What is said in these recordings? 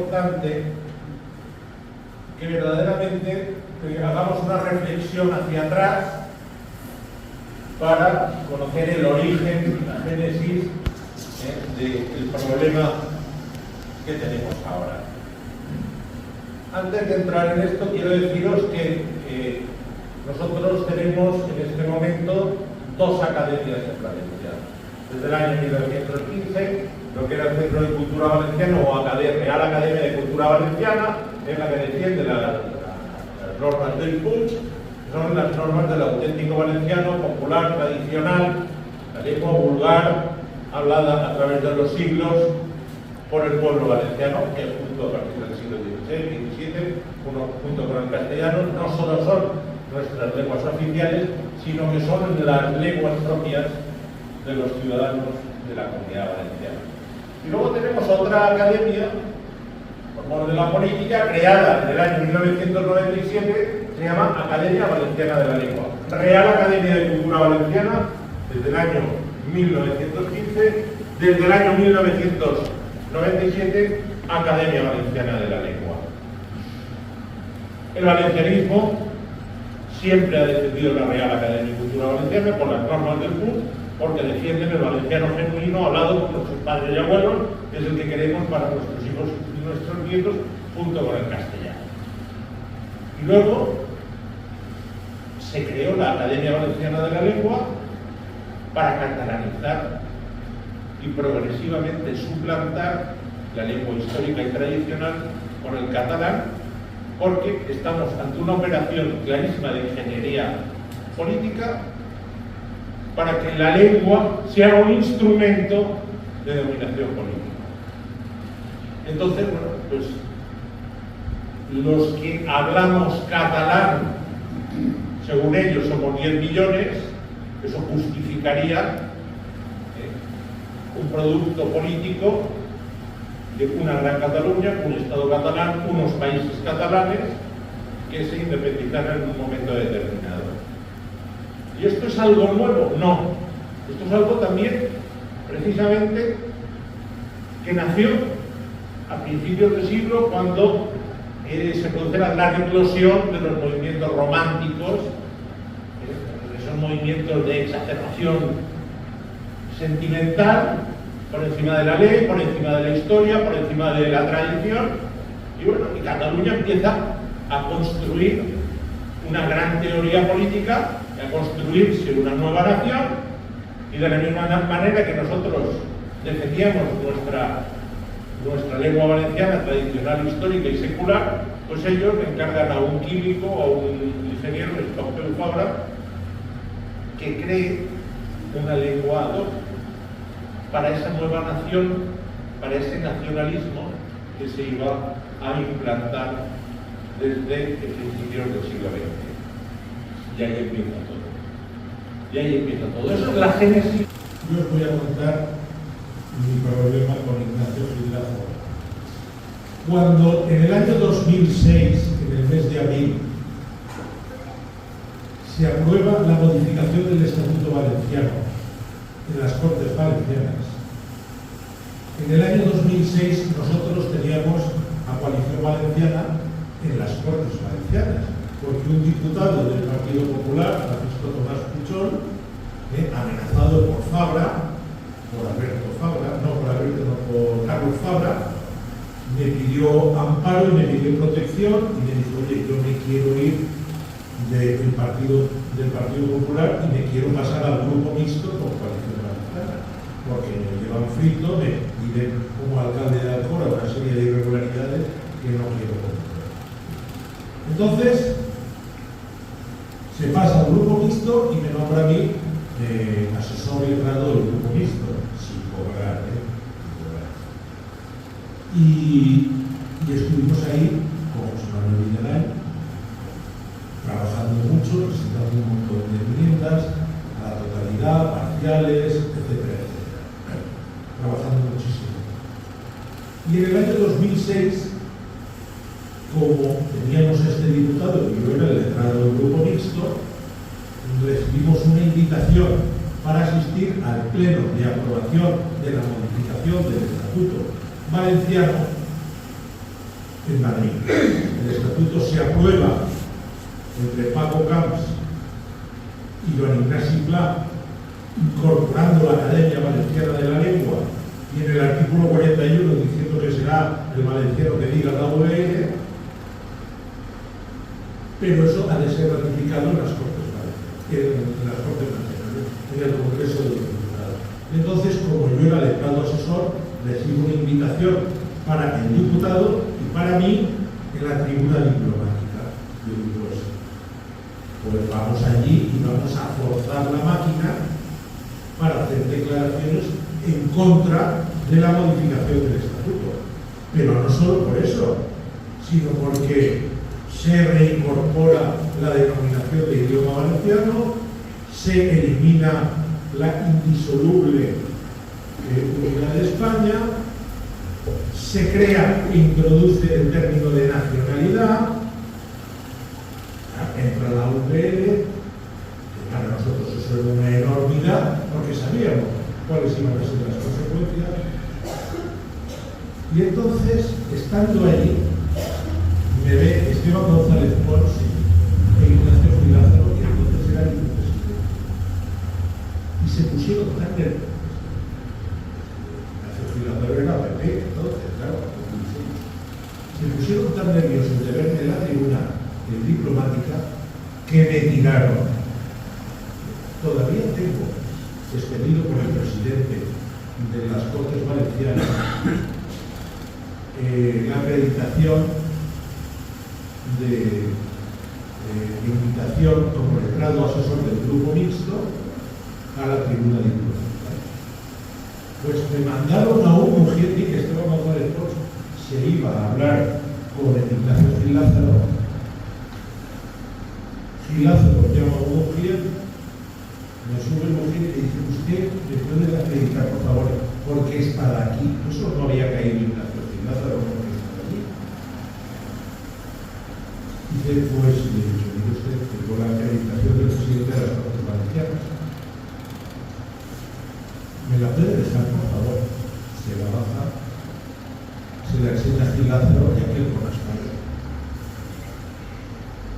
importante que verdaderamente hagamos una reflexión hacia atrás para conocer el origen, la génesis del problema que tenemos ahora. Antes de entrar en esto, quiero deciros que nosotros tenemos en este momento dos academias en Valencia. Desde el año 1915, lo que era el Centro de Cultura Valenciano o Real Academia de Cultura Valenciana, es la que defiende las normas del Puig, son las normas del auténtico valenciano, popular, tradicional, la lengua vulgar, hablada a través de los siglos por el pueblo valenciano, que junto a partir del siglo XVI, XVII, junto con el castellano, no solo son nuestras lenguas oficiales, sino que son las lenguas propias de los ciudadanos de la Comunidad Valenciana. Y luego tenemos otra academia, por modo de la política, creada en el año 1997, se llama Academia Valenciana de la Lengua. Real Academia de Cultura Valenciana, desde el año 1915, desde el año 1997, Academia Valenciana de la Lengua. El valencianismo siempre ha defendido la Real Academia de Cultura Valenciana por las normas del PUC, porque defienden el valenciano genuino hablado por nuestros padres y abuelos, que es el que queremos para nuestros hijos y nuestros nietos, junto con el castellano. Y luego se creó la Academia Valenciana de la Lengua para catalanizar y progresivamente suplantar la lengua histórica y tradicional con el catalán, porque estamos ante una operación clarísima de ingeniería política para que la lengua sea un instrumento de dominación política. Entonces, bueno, pues los que hablamos catalán, según ellos somos 10 millones, eso justificaría un producto político de una gran Cataluña, un Estado catalán, unos países catalanes que se independizaran en un momento determinado. ¿Y esto es algo nuevo? No. Esto es algo también, precisamente, que nació a principios del siglo, cuando se produce la eclosión de los movimientos románticos, esos movimientos de exacerbación sentimental, por encima de la ley, por encima de la historia, por encima de la tradición, y bueno, y Cataluña empieza a construir una gran teoría política, a construirse una nueva nación, y de la misma manera que nosotros defendíamos nuestra lengua valenciana tradicional, histórica y secular, pues ellos le encargan a un químico o a un ingeniero, el Pompeu Fabra, que cree una lengua ad hoc para esa nueva nación, para ese nacionalismo que se iba a implantar desde principios del siglo XX. Y ahí empieza todo. Y ahí empieza todo. Eso es la génesis. Yo os voy a contar mi problema con Ignacio Gildazo. Cuando en el año 2006, en el mes de abril, se aprueba la modificación del Estatuto Valenciano en las Cortes Valencianas, en el año 2006 nosotros teníamos a Coalición Valenciana en las Cortes Valencianas, porque un diputado del Partido Popular, Francisco Tomás Puchón, amenazado por Carlos Fabra, me pidió amparo y me pidió protección y me dijo: oye, yo me quiero ir del Partido Popular y me quiero pasar al grupo mixto con Coalición Valenciana, porque me llevan frito, me piden como alcalde de Alcora una serie de irregularidades que no quiero cometer. Entonces se pasa al grupo mixto y me nombra a mí asesor y grado del grupo mixto, sin cobrar, y estuvimos ahí con José Manuel Videgaray, trabajando mucho, presentando un montón de enmiendas a la totalidad, parciales, etcétera, etcétera. Trabajando muchísimo. Y en el año 2006, como teníamos a este diputado, y yo era el letrado del grupo mixto, recibimos una invitación para asistir al pleno de aprobación de la modificación del Estatuto Valenciano, en Madrid. El estatuto se aprueba entre Paco Camps y Joan Ignasi Pla, incorporando la Academia Valenciana de la Lengua, y en el artículo 41 diciendo que será el valenciano que diga la UEL, pero eso ha de ser ratificado en las Cortes Nacionales, en el Congreso de los Diputados. Entonces, como yo era letrado asesor, recibo una invitación para el diputado y para mí en la tribuna diplomática. Yo digo, pues vamos allí y vamos a forzar la máquina para hacer declaraciones en contra de la modificación del estatuto. Pero no solo por eso, sino porque se reincorpora la denominación de idioma valenciano, se elimina la indisoluble unidad de España, se crea e introduce el término de nacionalidad, entra la UPL, que para nosotros eso era una enormidad, porque sabíamos cuáles iban a ser las consecuencias. Y entonces, estando allí, me ve Esteban González Pons e Ignacio Lázaro, que entonces era el vicepresidente. Y se pusieron tan nerviosos. Ignacio Lázaro era PP, entonces, claro, se pusieron tan nerviosos de verme en la tribuna diplomática que me tiraron. Todavía tengo expedido por el presidente de las Cortes Valencianas la acreditación de invitación como letrado asesor del grupo mixto a la tribuna diplomática. Pues me mandaron a un mujer que Esteban González Pons se iba a hablar con el Ignacio Gil Lázaro. Gil Lázaro llama a un mujer, me sube el mujer y dice: usted me puede acreditar, por favor, porque está aquí. Eso no había caído Ignacio Gil Lázaro porque estaba allí. Dice: pues le he dicho, mire usted, tengo la acreditación del presidente de las Cortes Valencianas. ¿Me la puede dejar, por favor? Se la baja, se la enseña a Gil Lázaro y aquel con la espalda.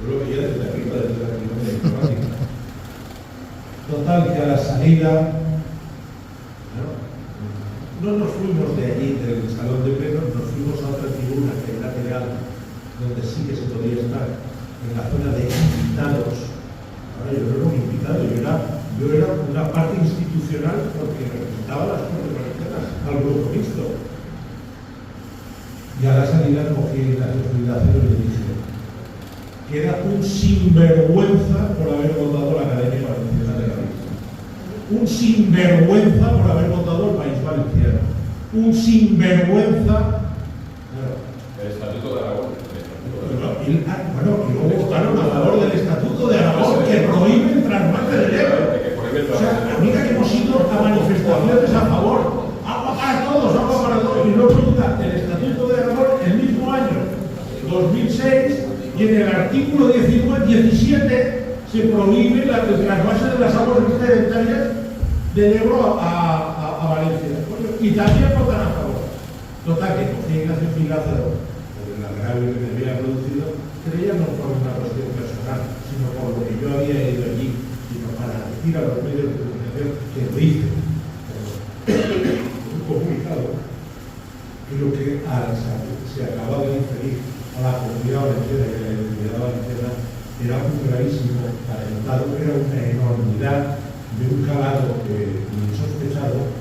Yo lo veía desde arriba, desde la tribuna diplomática. Total, que a la salida no nos fuimos de allí, del salón de plenos, nos fuimos a otra tribuna que era lateral, donde sí que se podía estar, en la zona de invitados. Ahora yo no era un invitado, yo era una parte institucional porque representaba a las Cortes Valencianas, al grupo mixto. Y a la salida cogí la respiración y le dije que era un sinvergüenza por haber votado la Academia Valenciana de la Lengua. Un sinvergüenza por haber votado el País Valenciano. Un sinvergüenza. El Estatuto de Aragón. Y luego votaron a favor del Estatuto de Aragón que prohíbe el trasvase del Ebro. O sea, la única que hemos ido a manifestaciones a favor. Agua para todos, agua para todos. Y luego pregunta, el Estatuto de Aragón, el mismo año, 2006, y en el artículo 17 se prohíbe el trasvase de las aguas excedentarias del Ebro a Valencia. Y también votan a favor. Total, que cogí Ignacio Gil Lázaro por el agravio que me había producido, pero ya no por una cuestión personal, sino por lo que yo había ido allí, sino para decir a los medios de comunicación que lo hice. Un comunicado que lo que se acababa de inferir a la comunidad valenciana y a la identidad valenciana era un gravísimo atentado, era una enormidad de un calado insospechado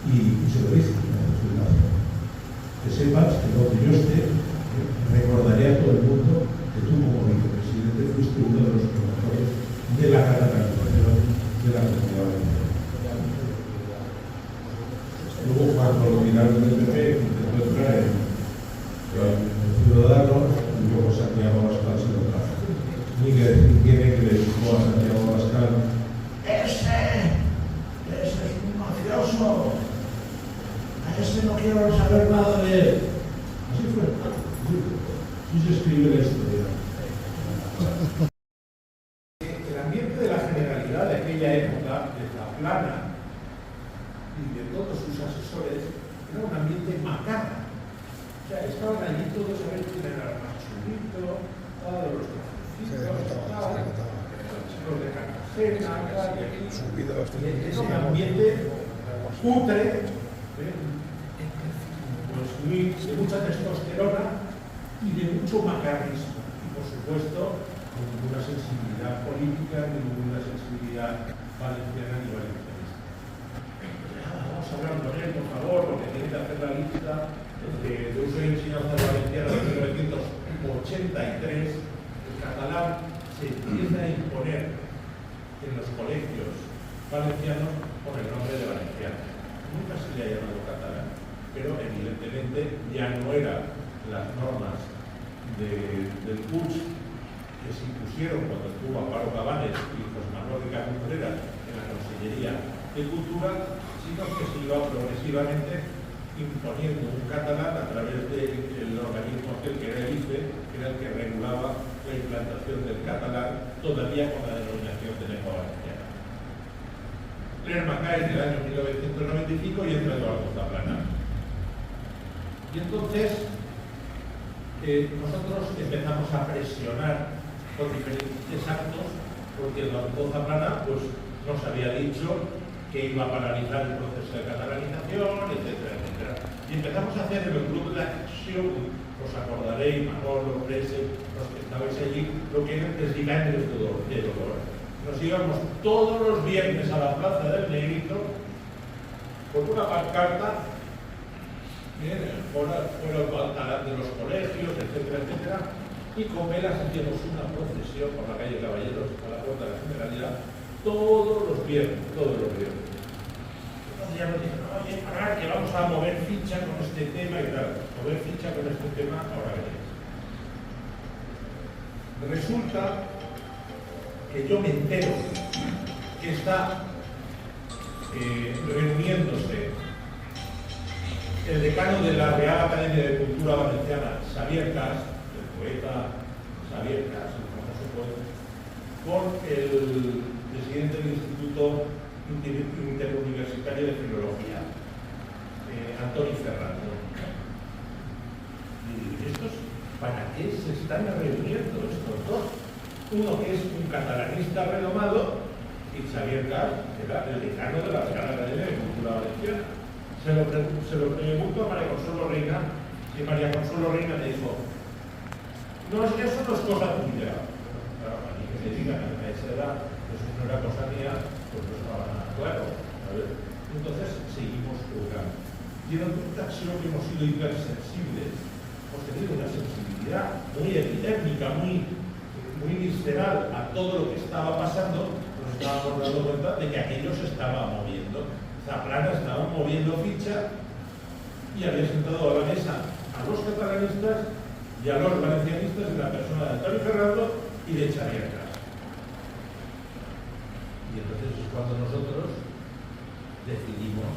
y se lo dice. Que sepas que donde yo esté, recordaré a todo el mundo que tú como vicepresidente fuiste uno de los promotores de la catalanización de la comunidad valenciana. Luego cuando lo miraron del PP, intentó entrar en Ciudadanos, y luego Santiago Abascal se lo trajo. Ni que decir tiene que le dijo a Santiago Abascal: ese es un mafioso. A ese no quiero saber nada de él. Así fue. Así se escribe la historia. El ambiente de la Generalidad de aquella época, de la Plana y de todos sus asesores, era un ambiente macabro. O sea, estaban allí todos a ver quién era el más chulito, los los de Cartagena, y es un ambiente cutre, pues de mucha testosterona y de mucho macarrismo, y por supuesto con ninguna sensibilidad política, ni ninguna sensibilidad valenciana ni valencianista. Vamos a hablar con él, por favor, porque tiene que hacer la lista de uso y enseñanza de valenciana de 1983. El catalán se empieza a imponer en los colegios valencianos con el nombre de valenciano. Nunca se le ha llamado catalán, pero evidentemente ya no eran las normas del CUS que se impusieron cuando estuvo Amparo Cabanes y José Manuel Ricardo Contreras en la Consellería de Cultura, sino que se iba progresivamente imponiendo un catalán a través del organismo aquel que era el IFE, que era el que regulaba la implantación del catalán, todavía con la denominación de lengua valenciana. Lerma cae en el año 1995 y entra Eduardo Zaplana. Y entonces nosotros empezamos a presionar con diferentes actos, porque Eduardo Zaplana pues, nos había dicho que iba a paralizar el proceso de catalanización, etcétera, etcétera. Y empezamos a hacer en el Club de Acción, os acordaréis, Manolo, Prese, los que estabais allí, lo que eran desligantes de dolor. Nos íbamos todos los viernes a la Plaza del Negrito con una pancarta, fuera el Alcalá de los colegios, etcétera, etcétera, y con velas hacíamos una procesión por la calle Caballeros a la Puerta de la Generalidad todos los viernes. Entonces ya nos dijeron, oye, parar, que vamos a mover ficha con este tema y tal. Mover ficha con este tema, ahora veréis. Resulta que yo me entero que está reuniéndose el decano de la Real Academia de Cultura Valenciana, Xavier Cas, el poeta Xavier Cas, el famoso poeta, con el presidente del Instituto Interuniversitario de Filología, Antoni Ferrando. Y estos, ¿para qué se están reuniendo estos dos? Uno que es un catalanista renomado y Xavier Cas, que era el decano de la Real Academia de Cultura Valenciana. Se lo pregunto a María Consuelo Reina, y María Consuelo Reina me dijo, no, es que eso no es cosa tuya. Claro, a mí que me digan a esa edad, eso no era cosa mía, pues no estaba nada claro. Entonces seguimos jugando. Y en el taxi que hemos sido hipersensibles, hemos tenido una sensibilidad muy epidémica, muy visceral a todo lo que estaba pasando, nos estábamos dando cuenta de que aquello se estaba moviendo. Zaplana estaba moviendo ficha y había sentado a la mesa a los catalanistas y a los valencianistas en la persona de Antoni Ferrando y de Xavier Cas. Y entonces es cuando nosotros decidimos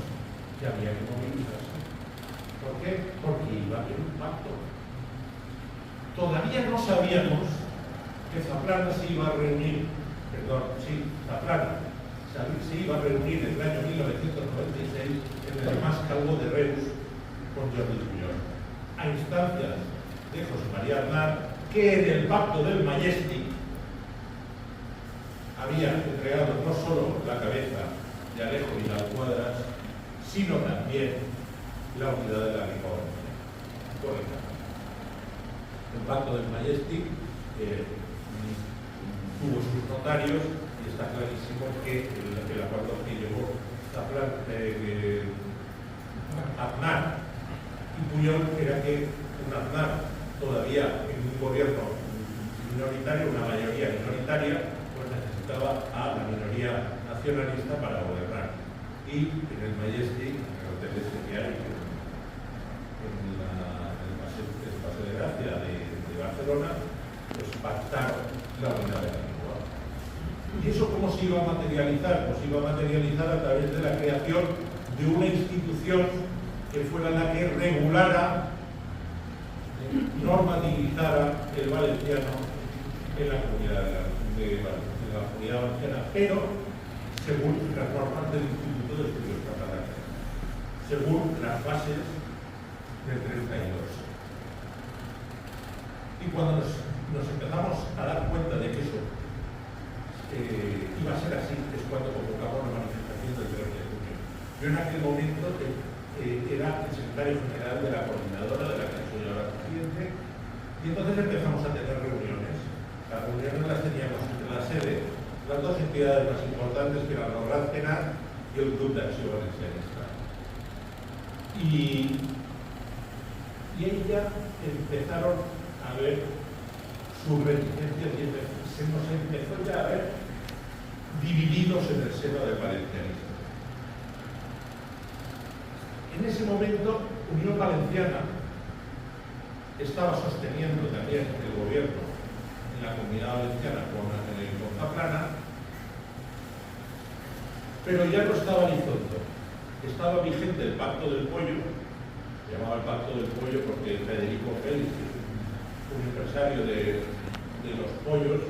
que había que movilizarse. ¿Por qué? Porque iba a haber un pacto. Todavía no sabíamos que Zaplana se iba a reunir, Zaplana se iba a reunir en el año 1996 en el Mas Calvo de Reus con Jordi Pujol, a instancias de José María Aznar, que en el pacto del Majestic había entregado no solo la cabeza de Alejo Vidal-Quadras, sino también la unidad de la República. El pacto del Majestic tuvo sus notarios y está clarísimo que el acuerdo que llevó Aznar y Pujol era que un Aznar todavía en un gobierno minoritario, una mayoría minoritaria, pues necesitaba a la minoría nacionalista para gobernar. Y en el Majestic, en el hotel que hay en el Paseo de Gracia de Barcelona, pues pactaron la unidad de la lengua. ¿Y eso cómo se iba a materializar? Pues se iba a materializar a través de la creación de una institución que fuera la que regulara, normativizara el valenciano en la comunidad de la comunidad valenciana, pero según las normas del Instituto de Estudios Catalanes, según las bases del 32. Y cuando nos empezamos a dar cuenta de que eso iba a ser así, es cuando convocamos la manifestación del 3 de junio. Yo en aquel momento era el secretario general de la coordinadora de la que soy ahora presidente, y entonces empezamos a tener reuniones. Las reuniones las teníamos entre la sede, las dos entidades más importantes, que eran la Penal y el Club de Acción Valencianista. Y ahí ya empezaron a ver sus reticencias y se nos empezó ya a ver divididos en el seno del valencianismo. En ese momento, Unión Valenciana estaba sosteniendo también el gobierno en la Comunidad Valenciana con Zaplana, pero ya no estaba Elizondo. Estaba vigente el Pacto del Pollo, se llamaba el Pacto del Pollo porque Federico Félix, un empresario de los pollos,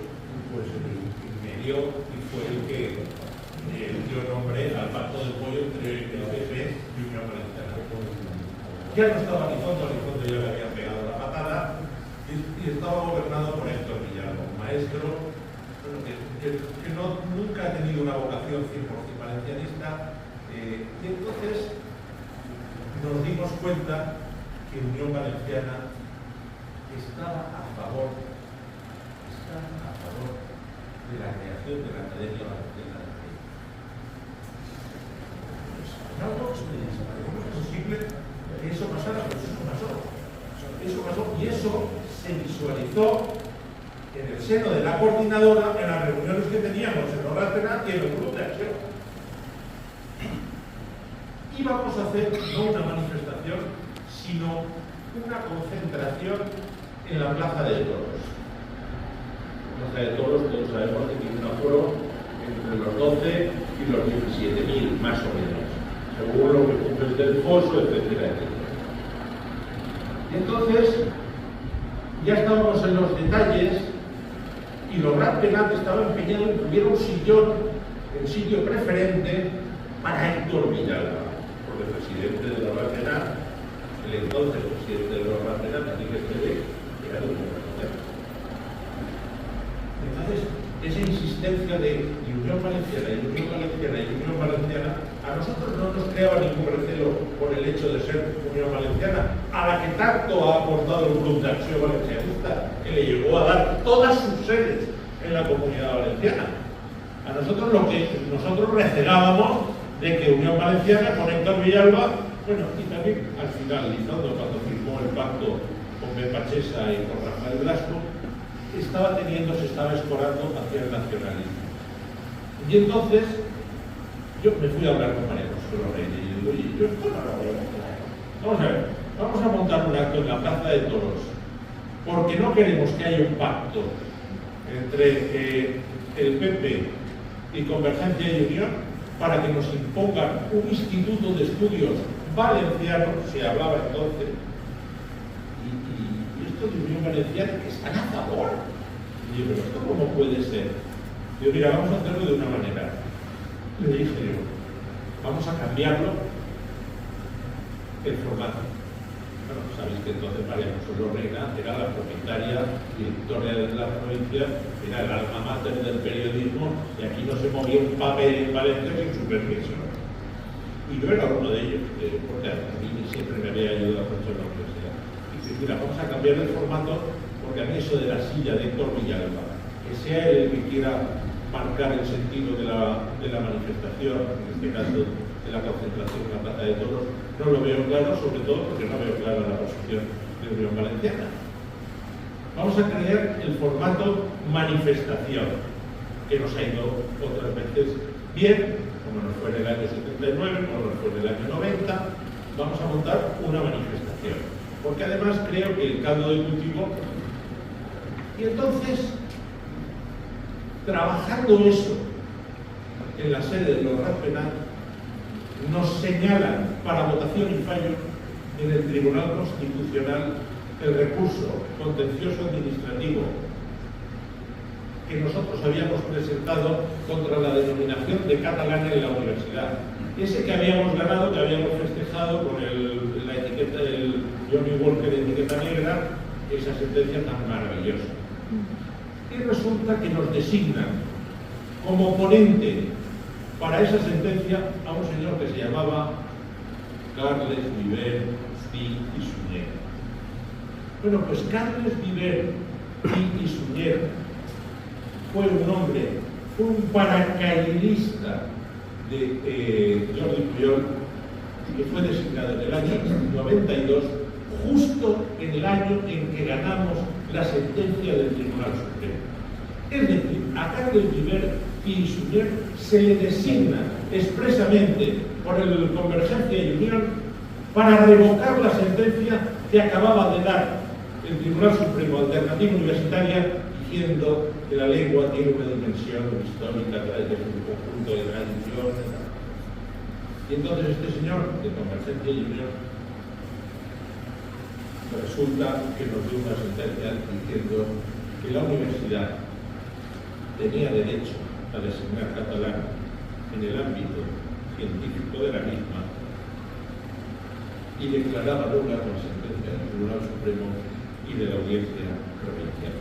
pues me dio y fue el que dio nombre al Pacto del Pollo entre el PP y Unión Valenciana. Ya no estaba Elizondo ya le habían pegado la patada y estaba gobernado por Héctor Villalba, un maestro que nunca ha tenido una vocación 100% valencianista, y entonces nos dimos cuenta que Unión Valenciana estaba a favor de la creación de la Academia Valenciana de Ciencias. ¿Es posible que eso pasara? Pues eso pasó y eso se visualizó en el seno de la coordinadora en las reuniones que teníamos en Orral Penal y en el Grupo de Acción. Íbamos a hacer no una manifestación, sino una concentración en la Plaza de Toros. La Plaza de Toros, todos sabemos que tiene un aforo entre los 12 y los 17.000, más o menos, según lo que cumple del foso, etcétera, etcétera. Y entonces, ya estábamos en los detalles y Orral Penal estaba empeñado en que hubiera un sillón, el sitio preferente para Héctor Villalba. El presidente de la Orral Penal, el entonces presidente de la Orral Penal, Enrique Esteve, era de Unión Valenciana. Entonces, esa insistencia de Unión Valenciana y Unión Valenciana y Unión Valenciana, a nosotros no nos creaba ningún recelo por el hecho de ser Unión Valenciana, a la que tanto ha aportado el Club de Acción Valencianista, que le llegó a dar todas sus sedes en la Comunidad Valenciana. A nosotros lo que nosotros recelábamos de que Unión Valenciana con Héctor Villalba, bueno, y también al final Elizondo, cuando firmó el pacto con Ben Pachesa y con Rafael Blasco, se estaba escorando hacia el nacionalismo. Y entonces yo me fui a hablar con María Consuelo Reyes y digo, oye, yo esto no lo voy a hacer. Vamos a ver, vamos a montar un acto en la Plaza de Toros, porque no queremos que haya un pacto entre el PP y Convergencia y Unión para que nos impongan un instituto de estudios valenciano, se hablaba entonces, y esto de Unión Valenciana, que están a favor. Y yo, pero ¿esto cómo puede ser? Yo, mira, vamos a hacerlo de una manera. Le dije yo, vamos a cambiarlo el formato. Bueno, sabéis que entonces María Consuelo Reina era la propietaria y directora de la provincia, era el alma mater del periodismo, y aquí no se movía un papel en Valencia sin su permiso. Y yo era uno de ellos, porque a mí siempre me había ayudado mucho en la universidad. Y dije, mira, vamos a cambiar el formato, porque a mí eso de la silla de Héctor Villalba, que sea él el que quiera marcar el sentido de la manifestación, en este caso de la concentración en la Plaza de Toros, no lo veo claro, sobre todo porque no veo clara la posición de Unión Valenciana. Vamos a crear el formato manifestación, que nos ha ido otras veces bien, como nos fue en el año 79, como nos fue en el año 90. Vamos a montar una manifestación, porque además creo que el caldo de cultivo. Y entonces, trabajando eso en la sede de Orral Penal, nos señalan para votación y fallo en el Tribunal Constitucional el recurso contencioso administrativo que nosotros habíamos presentado contra la denominación de catalán en la universidad. Ese que habíamos ganado, que habíamos festejado con la etiqueta del Johnny Walker de etiqueta negra, esa sentencia tan maravillosa. Y resulta que nos designan como ponente para esa sentencia a un señor que se llamaba Carles Viver Pi i Sunyer. Bueno, pues Carles Viver Pi i Sunyer fue un hombre, un paracaidista de Jordi Pujol, que fue designado en el año 92, justo en el año en que ganamos la sentencia del Tribunal Supremo. Es decir, a Carles Viver Pi i Sunyer se le designa expresamente por el Convergencia y Unión para revocar la sentencia que acababa de dar el Tribunal Supremo Alternativa Universitaria, diciendo que la lengua tiene una dimensión histórica a través de un conjunto de tradiciones. Y entonces este señor de Convergencia y Unión resulta que nos dio una sentencia diciendo que la universidad tenía derecho a designar catalán en el ámbito científico de la misma y declaraba nula con sentencia del Tribunal Supremo y de la Audiencia Provincial.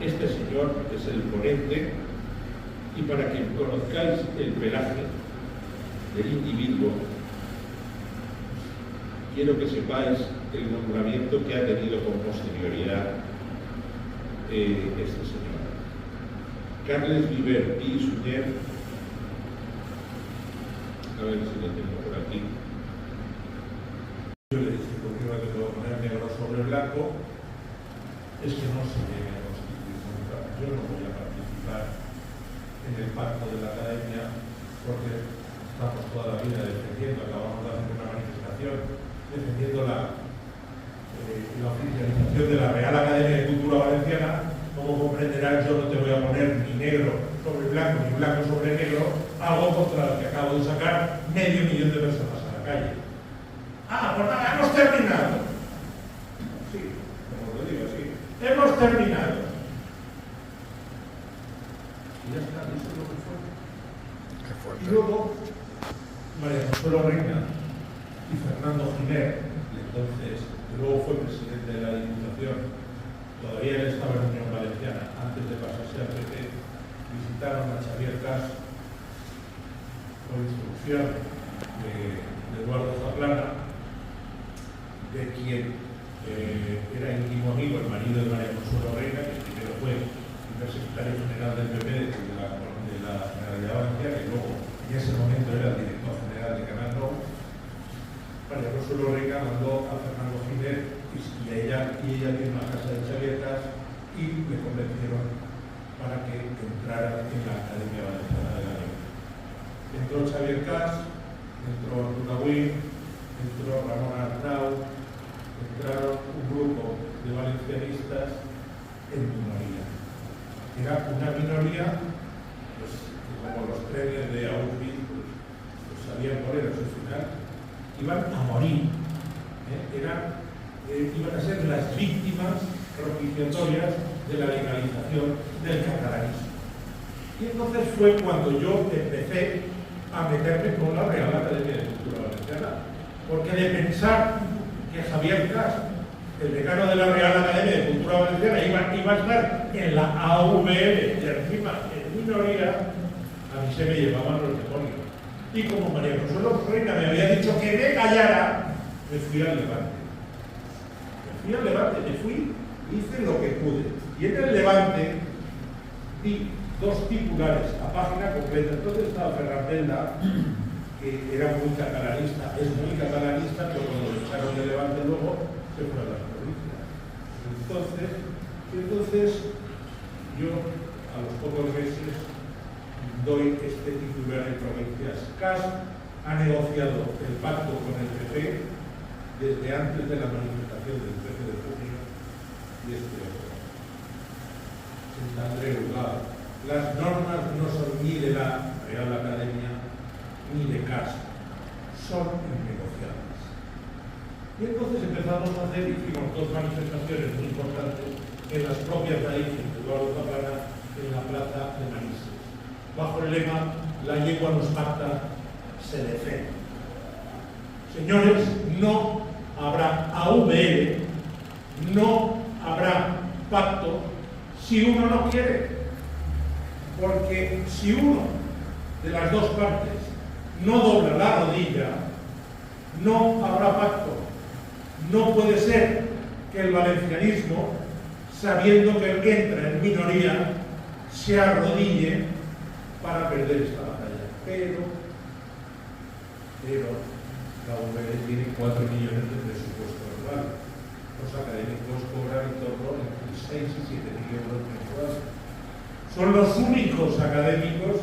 Este señor es el ponente, y para que conozcáis el pelaje del individuo, quiero que sepáis el nombramiento que ha tenido con posterioridad este señor. Carles Viver Pi i Sunyer, a ver si lo tengo por aquí. Yo le dije, ¿por qué no le puedo poner negro sobre blanco? Es que no se llegue a constituir nunca. Yo no voy a participar en el pacto de la academia porque estamos toda la vida defendiendo, acabamos de hacer una manifestación defendiendo la oficialización de la Real Academia de Cultura Valenciana. Como comprenderás, yo no te voy a poner ni negro sobre blanco ni blanco sobre negro, algo contra lo que acabo de sacar 500.000 de personas a la calle. Ah, pues nada, hemos terminado. Sí, como lo digo, sí. Hemos terminado. Y ya está, eso es lo que fue. Qué fuerte. Y luego, María Consuelo Reina y Fernando Giner, entonces, que luego fue presidente de la Diputación, todavía él estaba en Unión Valenciana, antes de pasarse al PP, visitaron a Xavier Cas por instrucción de Eduardo Zaplana, de quien era íntimo amigo el marido de María Consuelo Reina, que primero fue primer secretario general del PP de la Generalidad Valenciana y luego en ese momento era el director general de Canal Nou. María Consuelo Reina mandó a Fernando Giner y ella tiene una casa de Xavier Cas y le convencieron para que entrara en la Academia Valenciana de la Lengua. Entró Xavier Cas, entró Arturo Agüín, entró Ramón Arnau, entraron un grupo de valencianistas en minoría. Era una minoría, pues, como los trenes de Auschwitz, pues sabían cuál era su final, iban a morir. Iban a ser las víctimas propiciatorias de la legalización del catalanismo. Y entonces fue cuando yo empecé a meterme con la Real Academia de Cultura Valenciana, porque de pensar que Xavier Cas, el decano de la Real Academia de Cultura Valenciana, iba a estar en la AVL y encima en minoría, a mí se me llevaban los demonios. Y como María Consuelo Reina me había dicho que me callara, me fui al Levante. Me fui, hice lo que pude. Y en el Levante di 2 titulares a página completa. Entonces estaba Ferrandella, que era muy catalanista, es muy catalanista, pero cuando lo echaron de Levante luego se fue a las provincias. Entonces yo a los pocos meses doy este titular en provincias. Cas ha negociado el pacto con el PP desde antes de la manifestación del 13 de junio y este otro. André Ugal. Las normas no son ni de la Real Academia ni de Cas, son innegociables. Y entonces empezamos a hacer, hicimos 2 manifestaciones muy importantes en las propias raíces de Eduardo Zaplana en la plaza de Manises, bajo el lema "La yegua nos pacta, se defiende". Señores, no habrá AVL, no habrá pacto si uno no quiere. Porque si uno de las dos partes no dobla la rodilla, no habrá pacto. No puede ser que el valencianismo, sabiendo que el que entra en minoría, se arrodille para perder esta batalla. Pero la UPV tiene 4 millones de presupuesto anual. Los académicos cobran en torno entre 6 y 7 mil euros mensuales. Son los únicos académicos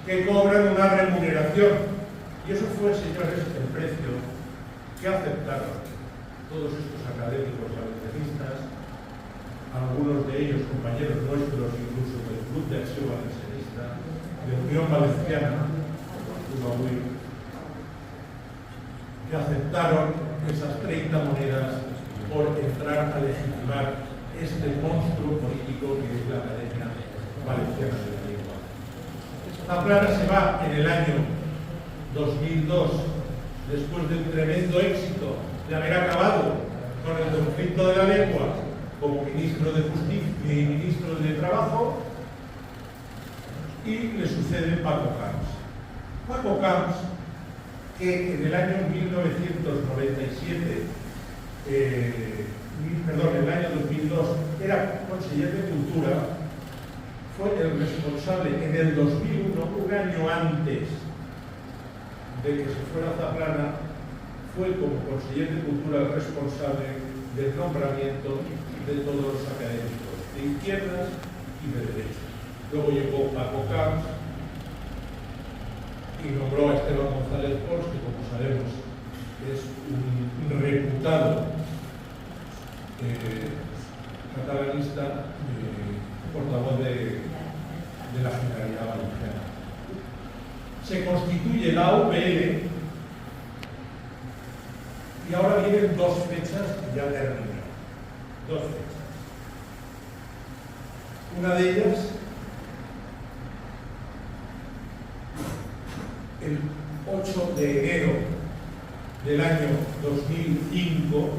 que cobran una remuneración. Y eso fue, señores, el precio que aceptaron todos estos académicos valencianistas, algunos de ellos compañeros nuestros, incluso del Club de Acción Valencianista, de Unión Valenciana, que aceptaron esas 30 monedas por entrar a legitimar este monstruo político que es la Academia Valenciana de la Lengua. Zaplana se va en el año 2002, después de un tremendo éxito de haber acabado con el conflicto de la lengua como ministro de Justicia y ministro de Trabajo, y le sucede Paco Camps. Paco Camps, que en el año 1997, en el año 2002, era conseller de Cultura, fue el responsable en el 2001, un año antes de que se fuera Zaplana, fue como conseller de Cultura el responsable del nombramiento de todos los académicos de izquierdas y de derecha. Luego llegó Paco Camps y nombró a Esteban González Pons, que como sabemos es un reputado catalanista, portavoz de la Generalidad Valenciana. Se constituye la UPL y ahora vienen 2 fechas que ya terminan. 2 fechas. Una de ellas, el 8 de enero del año 2005,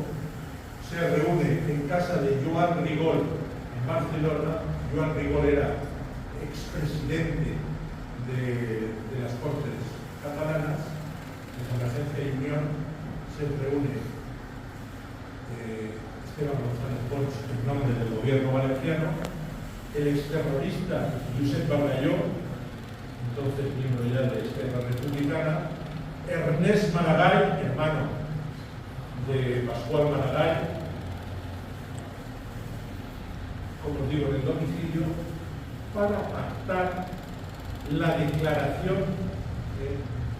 se reúne en casa de Joan Rigol en Barcelona. Joan Rigol era expresidente de las Cortes catalanas, de la Agencia de Unión. Se reúne Esteban González Pons en nombre del gobierno valenciano, el exterrorista Josep Bargalló, entonces miembro ya de Esquerra Republicana, Ernest Maragall, hermano de Pascual Maragall, como digo, en el domicilio, para pactar la declaración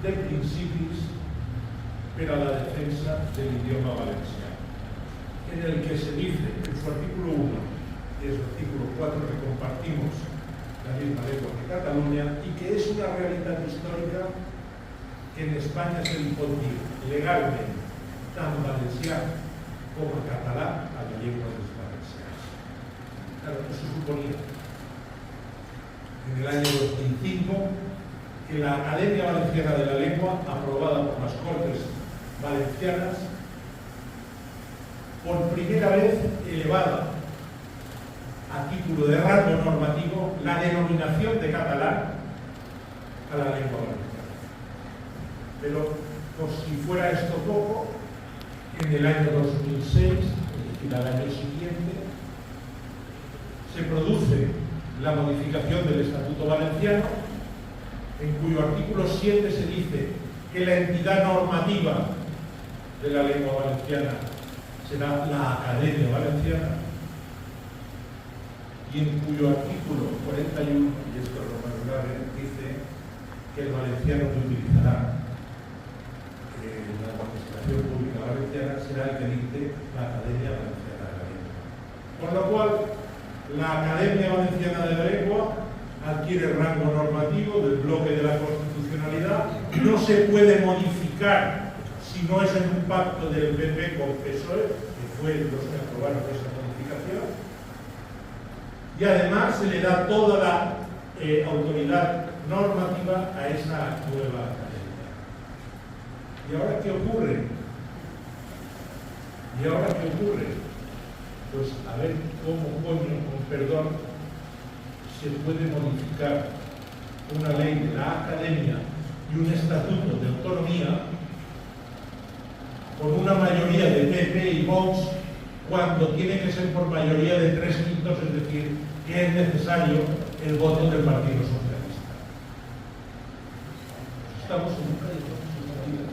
de principios para la defensa del idioma valenciano, en el que se dice en su artículo 1 y en su artículo 4 que compartimos la misma lengua que Cataluña y que es una realidad histórica que en España se le impone legalmente tanto valenciano como catalán a la lengua de los valencianos. Claro, eso suponía en el año 2005 que la Academia Valenciana de la Lengua, aprobada por las Cortes Valencianas, por primera vez elevada a título de rango normativo la denominación de catalán a la lengua valenciana. Pero, por si fuera esto poco, en el año 2006, es decir, al año siguiente, se produce la modificación del Estatuto Valenciano, en cuyo artículo 7 se dice que la entidad normativa de la lengua valenciana será la Academia Valenciana, y en cuyo artículo 41, y esto es lo más grave, dice que el valenciano que utilizará la administración pública valenciana será el que dicte la Academia Valenciana de la Lengua. Con lo cual, la Academia Valenciana de la Lengua adquiere rango normativo del bloque de la constitucionalidad, no se puede modificar si no es en un pacto del PP con PSOE, que fue los que aprobaron esa modificación, y además se le da toda la autoridad normativa a esa nueva academia. ¿Y ahora qué ocurre? pues a ver cómo coño, con perdón, se puede modificar una ley de la Academia y un estatuto de autonomía con una mayoría de PP y Vox cuando tiene que ser por mayoría de 3/5, es decir, que es necesario el voto del Partido Socialista. Estamos en un callejón sin salida.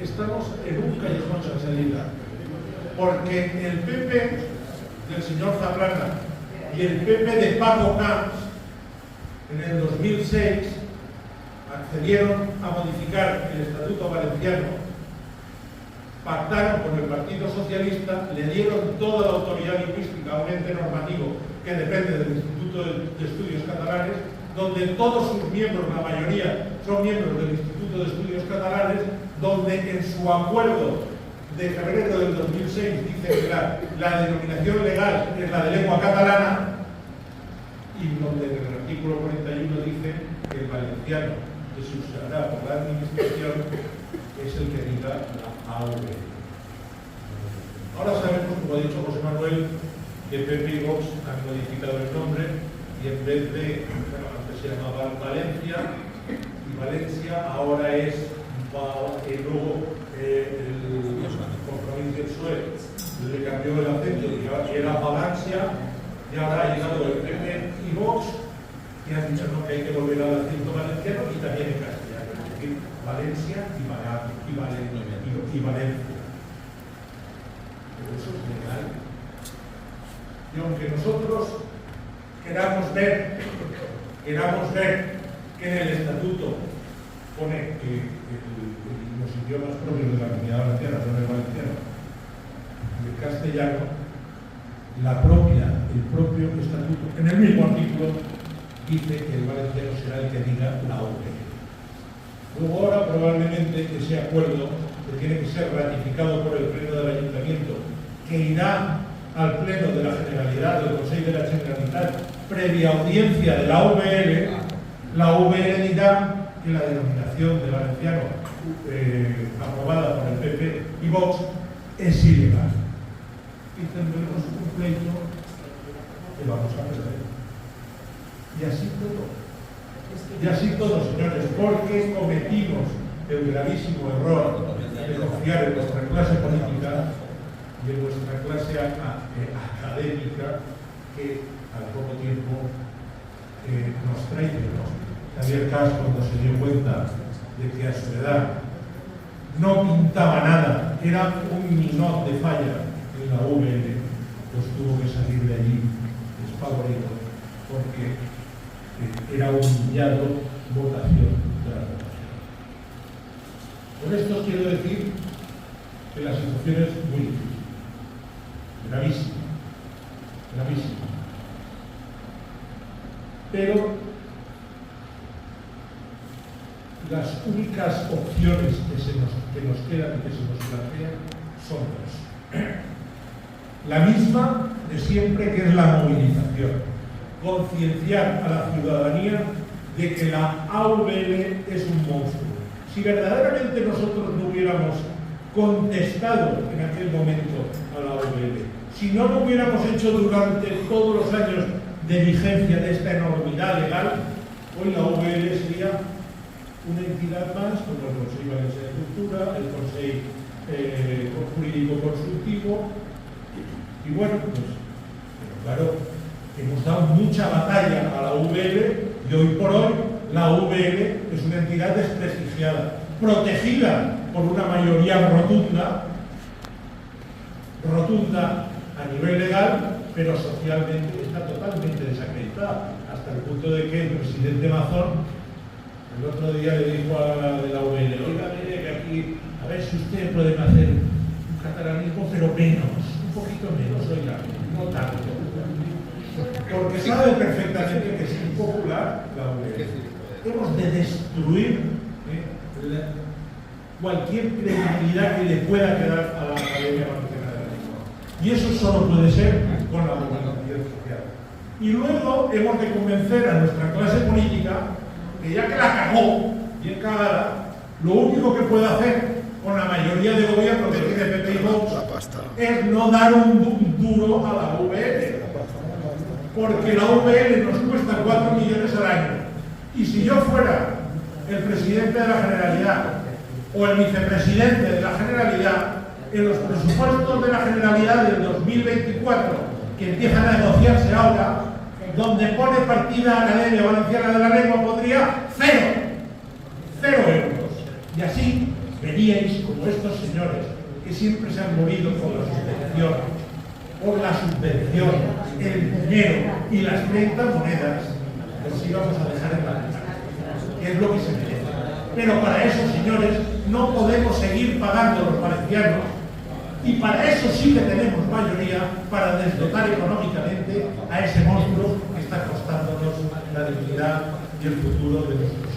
Estamos en un callejón sin salida. Porque el PP del señor Zaplana y el PP de Paco Camps en el 2006 accedieron a modificar el Estatuto Valenciano, pactaron con el Partido Socialista, le dieron toda la autoridad lingüística a un ente normativo que depende del Instituto de Estudios Catalanes, donde todos sus miembros, la mayoría, son miembros del Instituto de Estudios Catalanes, donde en su acuerdo de febrero del 2006 dice que la denominación legal es la de lengua catalana, y donde en el artículo 41 dice que el valenciano que se usará por la administración es el que diga la AV. Ahora sabemos, como ha dicho José Manuel, que PP y Vox han modificado el nombre y en vez de, bueno, antes se llamaba Valencia, y Valencia ahora es luego el compromiso del PSOE le cambió el acento y era Valencia, y ahora ha llegado el PP y Vox, que han dicho no, que hay que volver al acento valenciano y también en castellano, es decir, Valencia y Valencia. Pero eso es legal. Y aunque nosotros queramos ver que en el estatuto pone que los idiomas propios de la Comunidad Valenciana son el valenciano y el castellano, el propio estatuto, en el mismo artículo, dice que el valenciano será el que diga la OV. Luego ahora probablemente ese acuerdo, que tiene que ser ratificado por el Pleno del Ayuntamiento, que irá al Pleno de la Generalidad, del Consejo de la Generalitat, previa audiencia de la UVL dirá que la denominación de valenciano aprobada por el PP y Vox es ilegal. Y tendremos un pleito que vamos a perder. Y así todo, señores, porque cometimos el gravísimo error de confiar en nuestra clase política y en nuestra clase académica, que al poco tiempo nos traicionó. Javier Cas, cuando se dio cuenta de que a su edad no pintaba nada, era un minot de falla en la UVL, pues tuvo que salir de allí despavorido, porque era humillado votación tras votación. Con esto quiero decir que la situación es muy difícil, gravísima, gravísima. Pero las únicas opciones que nos quedan y que se nos plantean son dos. La misma de siempre, que es la movilización. Concienciar a la ciudadanía de que la AVL es un monstruo. Si verdaderamente nosotros no hubiéramos contestado en aquel momento a la AVL, si no lo hubiéramos hecho durante todos los años de vigencia de esta enormidad legal, hoy la AVL sería una entidad más, como el Consejo Valenciano de Cultura, el Consejo Jurídico Consultivo, y bueno, pues, claro, hemos dado mucha batalla a la UVL y hoy por hoy la UVL es una entidad desprestigiada, protegida por una mayoría rotunda a nivel legal, pero socialmente está totalmente desacreditada, hasta el punto de que el presidente Mazón el otro día le dijo a la de la UVL, oiga, mire que aquí, a ver si ustedes pueden hacer un catalanismo, pero menos, un poquito menos, oiga, no tanto. Porque sabe perfectamente que es impopular la UVL. Hemos de destruir cualquier credibilidad que le pueda quedar a la Academia Valenciana de la Lengua. Y eso solo puede ser con la movilización social. Y luego hemos de convencer a nuestra clase política que ya que la cagó, bien cagada, lo único que puede hacer con la mayoría de gobierno que tiene PP y Vox es no dar un duro a la VL, porque la VL nos cuesta 4 millones al año. Y si yo fuera el presidente de la Generalidad o el vicepresidente de la Generalidad, en los presupuestos de la Generalidad del 2024, que empiezan a negociarse ahora, donde pone partida Academia Valenciana de la Lengua, pondría 0 euros. Y así veríais como estos señores que siempre se han movido por la subvención, el dinero y las 30 monedas, los íbamos a dejar en la mitad, que es lo que se merece. Pero para eso, señores, no podemos seguir pagando los valencianos, y para eso sí que tenemos mayoría para desdotar económicamente a ese monstruo que está costándonos la dignidad y el futuro de nuestros